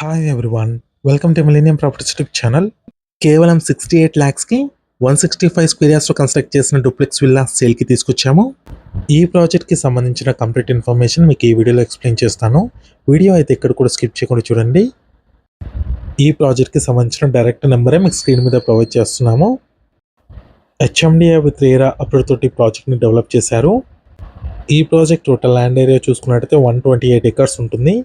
Hi everyone, welcome to millennium properties YouTube channel. కేవలం 68 lakhsకి 165 square యార్డ్స్లో construct చేసిన duplex villa సేల్కి తీసుకొచ్చాము. ఈ ప్రాజెక్ట్కి సంబంధించిన కంప్లీట్ ఇన్ఫర్మేషన్ మీకు ఈ వీడియోలో ఎక్స్ప్లెయిన్ చేస్తాను. వీడియో అయితే ఇక్కడ కూడా స్కిప్ చేయకుండా చూడండి. ఈ ప్రాజెక్ట్కి సంబంధించిన డైరెక్ట్ నెంబరే మీకు స్క్రీన్ మీద ప్రొవైడ్ చేస్తున్నాము. హెచ్ఎండిఏ విత్ రేరా అప్రూవ్ తోటి ప్రాజెక్ట్ని డెవలప్ చేశారు. ఈ ప్రాజెక్ట్ టోటల్ ల్యాండ్ ఏరియా చూసుకున్నట్టయితే 128 acres ఉంటుంది.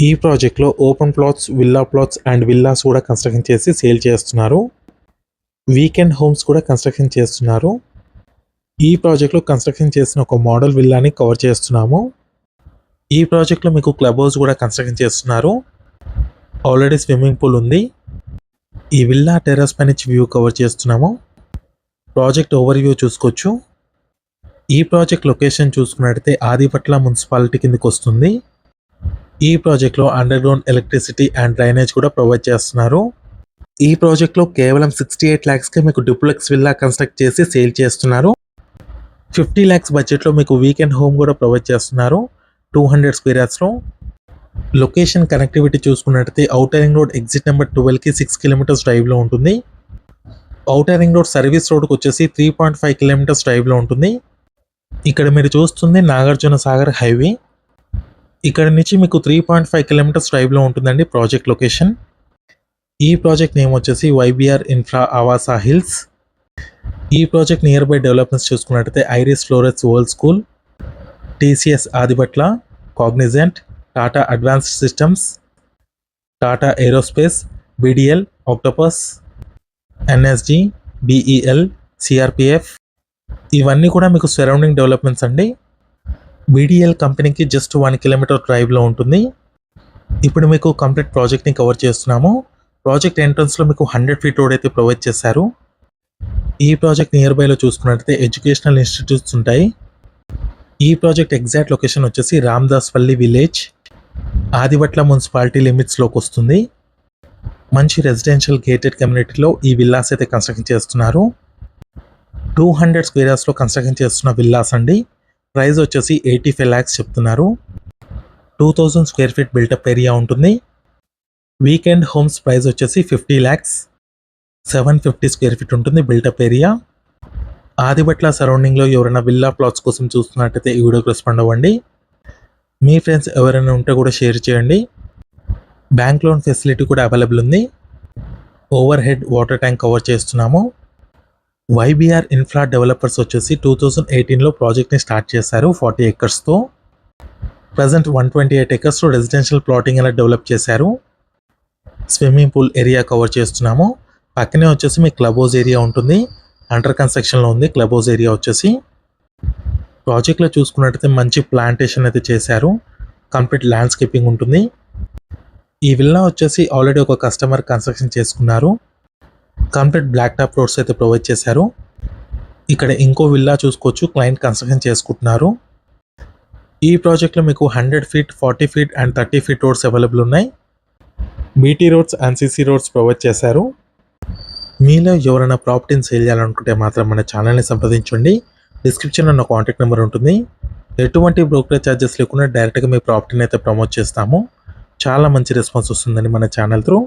ఈ ప్రాజెక్ట్లో open plots, villa plots and villas కూడా కన్స్ట్రక్షన్ చేసి సేల్ చేస్తున్నారు. వీకెండ్ హోమ్స్ కూడా కన్స్ట్రక్షన్ చేస్తున్నారు. ఈ ప్రాజెక్ట్లో కన్స్ట్రక్షన్ చేసిన ఒక మోడల్ విల్లాని కవర్ చేస్తున్నాము. ఈ ప్రాజెక్ట్లో మీకు క్లబ్ హౌస్ కూడా కన్స్ట్రక్షన్ చేస్తున్నారు. ఆల్రెడీ స్విమ్మింగ్ పూల్ ఉంది. ఈ విల్లా టెర్రస్ పై నుంచి వ్యూ కవర్ చేస్తున్నాము. ప్రాజెక్ట్ ఓవర్ వ్యూ చూసుకోవచ్చు. ఈ ప్రాజెక్ట్ లొకేషన్ చూసుకున్నట్టయితే ఆదిపట్ల మున్సిపాలిటీ కిందకి వస్తుంది. ఈ ప్రాజెక్ట్లో under ground electricity and drainage కూడా ప్రొవైడ్ చేస్తున్నారు. ఈ ప్రాజెక్ట్లో కేవలం 68 lakhsకి మీకు డూప్లెక్స్ విల్లా కన్స్ట్రక్ట్ చేసి సేల్ చేస్తున్నారు. 50 lakhs బడ్జెట్లో మీకు వీకెండ్ హోమ్ కూడా ప్రొవైడ్ చేస్తున్నారు 200 స్క్వేర్ యార్డ్స్లో. లొకేషన్ కనెక్టివిటీ చూసుకున్నట్టయితే outer ring road exit number 12కి 6 kilometers డ్రైవ్లో ఉంటుంది. ఔటర్ రింగ్ రోడ్ సర్వీస్ రోడ్కి వచ్చేసి 3.5 kilometers డ్రైవ్లో ఉంటుంది. ఇక్కడ మీరు చూస్తుంది నాగార్జున సాగర్ హైవే. ఇక్కడ నుంచి మీకు 3.5 kilometers డ్రైవ్లో ఉంటుందండి ప్రాజెక్ట్ లొకేషన్. ఈ ప్రాజెక్ట్ నేమ్ వచ్చేసి వైబిఆర్ ఇన్ఫ్రా ఆవాసా హిల్స్. ఈ ప్రాజెక్ట్ నియర్ బై డెవలప్మెంట్స్ చూసుకున్నట్టయితే iris ఫ్లోరెస్ world school, TCS Adibatla, Cognizant, Tata advanced systems, Tata aerospace, BDL, octopus, NSG, BEL, CRPF ఇవన్నీ కూడా మీకు సరౌండింగ్ డెవలప్మెంట్స్ అండి. బీడీఎల్ కంపెనీకి జస్ట్ 1 kilometer డ్రైవ్లో ఉంటుంది. ఇప్పుడు మీకు కంప్లీట్ ప్రాజెక్ట్ని కవర్ చేస్తున్నాము. ప్రాజెక్ట్ ఎంట్రన్స్లో మీకు 100 feet రోడ్ అయితే ప్రొవైడ్ చేశారు. ఈ ప్రాజెక్ట్ నియర్ బైలో చూసుకున్నట్టయితే ఎడ్యుకేషనల్ ఇన్స్టిట్యూట్స్ ఉంటాయి. ఈ ప్రాజెక్ట్ ఎగ్జాక్ట్ లొకేషన్ వచ్చేసి రామదాస్పల్లి విలేజ్, ఆదిపట్ల మున్సిపాలిటీ లిమిట్స్లోకి వస్తుంది. మంచి రెసిడెన్షియల్ గేటెడ్ కమ్యూనిటీలో ఈ విల్లాస్ అయితే కన్స్ట్రక్షన్ చేస్తున్నారు. 200 స్క్వేర్ యార్డ్స్లో కన్స్ట్రక్షన్ చేస్తున్న విల్లాస్ అండి. ప్రైస్ వచ్చేసి 85 lakhs చెప్తున్నారు. 2000 స్క్వేర్ ఫీట్ బిల్టప్ ఏరియా ఉంటుంది. వీకెండ్ హోమ్స్ ప్రైస్ వచ్చేసి 50 lakhs, 750 స్క్వేర్ ఫీట్ ఉంటుంది బిల్టప్ ఏరియా. ఆదిపట్ల సరౌండింగ్లో ఎవరైనా విల్లా ప్లాట్స్ కోసం చూస్తున్నట్టయితే ఈ వీడియోకి రెస్పాండ్ అవ్వండి. మీ ఫ్రెండ్స్ ఎవరైనా ఉంటే కూడా షేర్ చేయండి. బ్యాంక్ లోన్ ఫెసిలిటీ కూడా అవైలబుల్ ఉంది. Over head water tank cover చేస్తున్నాము. వైబిఆర్ ఇన్ఫ్రా డెవలపర్స్ వచ్చేసి 2018లో ప్రాజెక్ట్ని స్టార్ట్ చేశారు 40 acresతో. ప్రజెంట్ 128 acresలో రెసిడెన్షియల్ ప్లాటింగ్ అలా డెవలప్ చేశారు. స్విమ్మింగ్ పూల్ ఏరియా కవర్ చేస్తున్నాము. పక్కనే వచ్చేసి మీ క్లబ్ హౌస్ ఏరియా ఉంటుంది. అండర్ కన్స్ట్రక్షన్లో ఉంది క్లబ్ హౌస్ ఏరియా వచ్చేసి. ప్రాజెక్ట్లో చూసుకున్నట్టయితే మంచి ప్లాంటేషన్ అయితే చేశారు. కంప్లీట్ ల్యాండ్స్కేపింగ్ ఉంటుంది. ఈ విల్లా వచ్చేసి ఆల్రెడీ ఒక కస్టమర్ కన్స్ట్రక్షన్ చేసుకున్నారు. కంప్లీట్ బ్లాక్ టాప్ రోడ్స్ అయితే ప్రొవైడ్ చేశారు. ఇక్కడ ఇంకో విల్లా చూసుకోవచ్చు, క్లయింట్ కన్స్ట్రక్షన్ చేసుకుంటున్నారు. ఈ ప్రాజెక్ట్లో మీకు 100 feet, 40 feet and 30 feet roads available ఉన్నాయి. BT roads and CC roads provide చేశారు. మీలో ఎవరైనా ప్రాపర్టీని సేల్ చేయాలనుకుంటే మాత్రం మన ఛానల్ని సంప్రదించండి. డిస్క్రిప్షన్లో నా కాంటాక్ట్ నెంబర్ ఉంటుంది. ఎటువంటి బ్రోకరేజ్ ఛార్జెస్ లేకుండా డైరెక్ట్గా మీ ప్రాపర్టీని అయితే ప్రమోట్ చేస్తాము. చాలా మంచి రెస్పాన్స్ వస్తుందండి మన ఛానల్ త్రూ.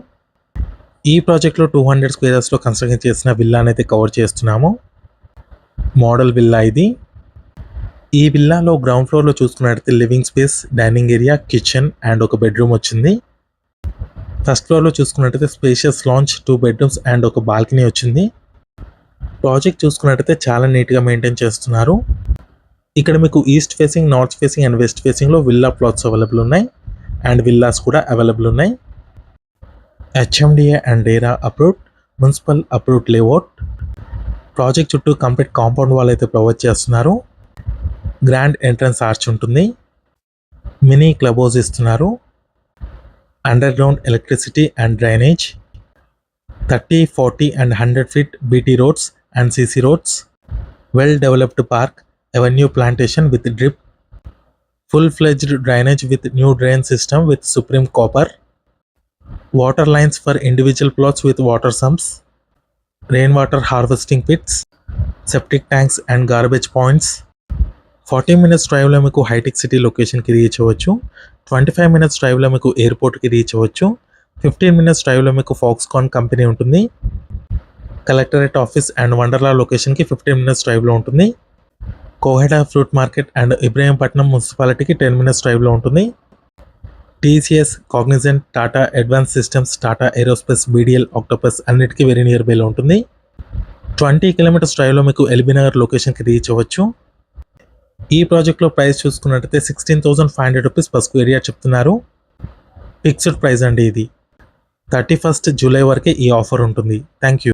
ఈ ప్రాజెక్ట్లో 200 స్క్వేర్ యార్డ్స్లో కన్స్ట్రక్షన్ చేసిన విల్లాని అయితే కవర్ చేస్తున్నాము. మోడల్ విల్లా ఇది. ఈ విల్లాలో గ్రౌండ్ ఫ్లోర్లో చూసుకున్నట్టయితే living space, dining area, kitchen and ఒక బెడ్రూమ్ వచ్చింది. ఫస్ట్ ఫ్లోర్లో చూసుకున్నట్టయితే స్పేషియస్ లాంచ్, 2 bedrooms అండ్ ఒక బాల్కనీ వచ్చింది. ప్రాజెక్ట్ చూసుకున్నట్టయితే చాలా నీట్గా మెయింటైన్ చేస్తున్నారు. ఇక్కడ మీకు east facing, north facing and west ఫేసింగ్లో విల్లా ప్లాట్స్ అవైలబుల్ ఉన్నాయి అండ్ విల్లాస్ కూడా అవైలబుల్ ఉన్నాయి. HMDA and RERA approved, municipal approved layout. Project చుట్టూ కంప్లీట్ కాంపౌండ్ వాల్ అయితే ప్రొవైడ్ చేస్తున్నారు. గ్రాండ్ ఎంట్రన్స్ ఆర్చ్ ఉంటుంది. మినీ క్లబ్ హౌస్ ఇస్తున్నారు. Under ground electricity and drainage, 30, 40 and 100 feet BT roads and CC roads, well developed park, avenue plantation with drip, full fledged drainage with new drain system with supreme copper, water lines for individual plots with water sumps, rainwater harvesting pits, septic tanks and garbage points. 40 minutes డ్రైవ్లో మీకు hitech city లొకేషన్కి reach అవ్వచ్చు. 25 minutes డ్రైవ్లో మీకు ఎయిర్పోర్ట్కి reach అవ్వచ్చు. 15 minutes డ్రైవ్లో మీకు ఫాక్స్కాన్ కంపెనీ ఉంటుంది. కలెక్టరేట్ ఆఫీస్ అండ్ వండర్లా లొకేషన్కి 15 మినిట్స్ డ్రైవ్లో ఉంటుంది. Koheda fruit market and Ibrahimpatnam మున్సిపాలిటీకి 10 మినిట్స్ డ్రైవ్లో ఉంటుంది. TCS, Cognizant, Tata advance systems, Tata aerospace, BDL, octopus అన్నిటికీ వెరీ నియర్ బైలో ఉంటుంది. 20 కిలోమీటర్స్ డ్రైవ్లో మీకు ఎల్బీ నగర్ లొకేషన్కి రీచ్ అవ్వచ్చు. ఈ ప్రాజెక్ట్లో ప్రైస్ చూసుకున్నట్టయితే 16,500 రూపీస్ పర్ స్క్వేర్ యార్డ్ చెప్తున్నారు. ఫిక్స్డ్ ప్రైస్ అండి ఇది. 31 జూలై వరకే ఈ ఆఫర్ ఉంటుంది. Thank you.